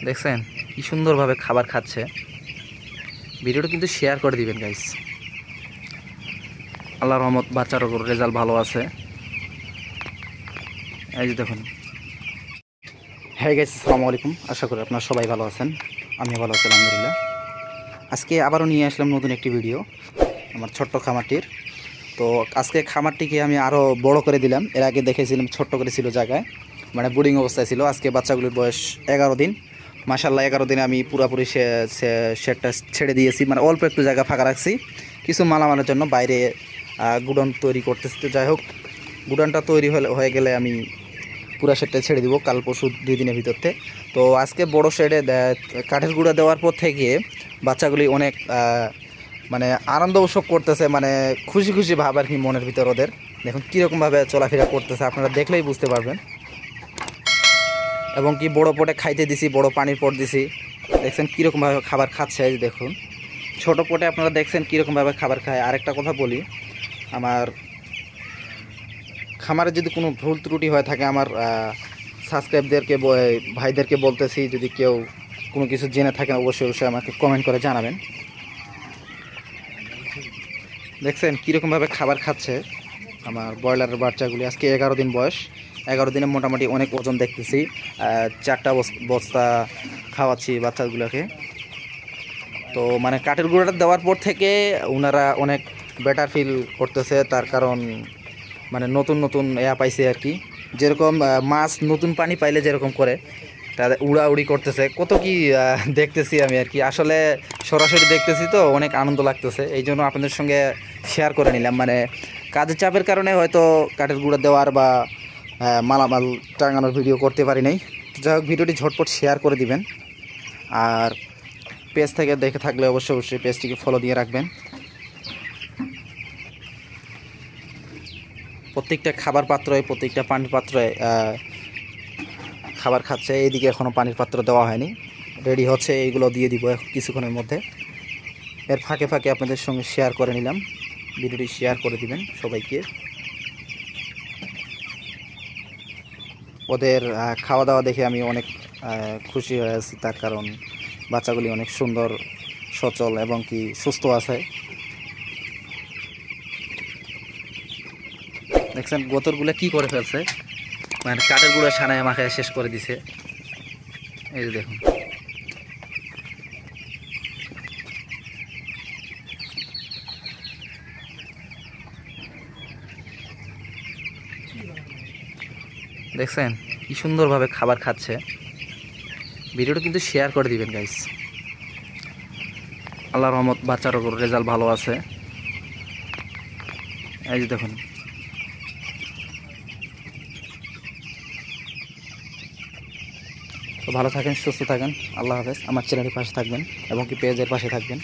দেখছেন কি সুন্দরভাবে খাবার খাচ্ছে। ভিডিওটা কিন্তু শেয়ার করে দিবেন গাইস। আল্লাহর রহমত বাচ্চার ওপর রেজাল্ট ভালো আছে। এই যে দেখুন। হ্যাঁ গাইস, আসসালামু আলাইকুম। আশা করি আপনারা সবাই ভালো আছেন। আমি ভালো আছি আলহামদুলিল্লাহ। আজকে আবারও নিয়ে আসলাম নতুন একটি ভিডিও আমার ছোট্ট খামারটির। তো আজকে খামারটিকে আমি আরও বড় করে দিলাম। এর আগে দেখেছিলাম ছোট্ট করে ছিল জায়গায়, মানে বোর্ডিং অবস্থায় ছিল। আজকে বাচ্চাগুলির বয়স 11 দিন। মাশাল্লাহ 11 দিনে আমি পুরোপুরি শেডটা ছেড়ে দিয়েছি, মানে অল্প একটু জায়গা ফাঁকা রাখছি কিছু মালামালের জন্য। বাইরে গুডাউন তৈরি করতেছি। তো যাই হোক, গুডাউনটা তৈরি হয়ে গেলে আমি পুরা শেডটা ছেড়ে দিব কাল পরশু 2 দিনের ভিতরতে। তো আজকে বড় শেডে কাঠের গুঁড়া দেওয়ার পর থেকে বাচ্চাগুলি অনেক মানে আনন্দ উৎসব করতেছে, মানে খুশি খুশি ভাব আর কি মনের ভিতর ওদের। দেখুন কীরকমভাবে চলাফেরা করতেছে, আপনারা দেখলেই বুঝতে পারবেন। এবং কি বড় পটে খাইতে দিছি, বড় পানির পট দিছি। দেখছেন কীরকমভাবে খাবার খাচ্ছে। এই যে দেখুন, ছোট পটে আপনারা দেখছেন কীরকমভাবে খাবার খায়। আরেকটা কথা বলি, আমার খামারে যদি কোনো ভুল ত্রুটি হয়ে থাকে, আমার সাবস্ক্রাইবদেরকে ভাইদেরকে বলতেছি, যদি কেউ কোনো কিছু জেনে থাকেন অবশ্যই অবশ্যই আমাকে কমেন্ট করে জানাবেন। দেখছেন কীরকমভাবে খাবার খাচ্ছে আমার ব্রয়লারের বাচ্চাগুলি। আজকে 11 দিন বয়স। 11 দিনে মোটামুটি অনেক ওজন দেখতেছি। 4টা বস্তা খাওয়াচ্ছি বাচ্চাগুলোকে। তো মানে কাঠের গুঁড়োটা দেওয়ার পর থেকে ওনারা অনেক বেটার ফিল করতেছে। তার কারণ মানে নতুন নতুন পাইছে আর কি। যেরকম মাছ নতুন পানি পাইলে যেরকম করে তাদের উড়াউড়ি করতেছে, কত কি দেখতেছি আমি আর কি। আসলে সরাসরি দেখতেছি তো অনেক আনন্দ লাগতেছে, এই জন্য আপনাদের সঙ্গে শেয়ার করে নিলাম। মানে কাজের চাপের কারণে হয়তো কাঠের গুঁড়া দেওয়ার বা মালামাল টাঙানোর ভিডিও করতে পারি নাই। যাই হোক, ভিডিওটি ঝটপট শেয়ার করে দিবেন। আর পেজ থেকে দেখে থাকলে অবশ্যই অবশ্যই পেজটিকে ফলো দিয়ে রাখবেন। প্রত্যেকটা খাবার পাত্রে, প্রত্যেকটা পানির পাত্রে খাবার খাচ্ছে। এইদিকে এখনও পানির পাত্র দেওয়া হয়নি, রেডি হচ্ছে। এইগুলো দিয়ে দিব কিছুক্ষণের মধ্যে। এর ফাঁকে ফাঁকে আপনাদের সঙ্গে শেয়ার করে নিলাম। ভিডিওটি শেয়ার করে দিবেন সবাইকে। ওদের খাওয়া দাওয়া দেখে আমি অনেক খুশি হয়ে আছি, তার কারণ বাচ্চাগুলি অনেক সুন্দর, সচল এবং কি সুস্থ আছে। দেখছেন গোতরগুলো কি করে ফেলছে, মানে কাঠের গুঁড়া সানায় মাখায় শেষ করে দিছে। এই যে দেখুন। দেখছেন কি সুন্দরভাবে খাবার খাচ্ছে। ভিডিওটা কিন্তু শেয়ার করে দিবেন গাইস। আল্লাহর রহমত বাচ্চার ওপর রেজাল্ট ভালো আছে। এই যে দেখুন। তো ভালো থাকেন, সুস্থ থাকেন। আল্লাহ হাফেজ। আমার চ্যানেলের পাশে থাকবেন এবং কি পেজের পাশে থাকবেন।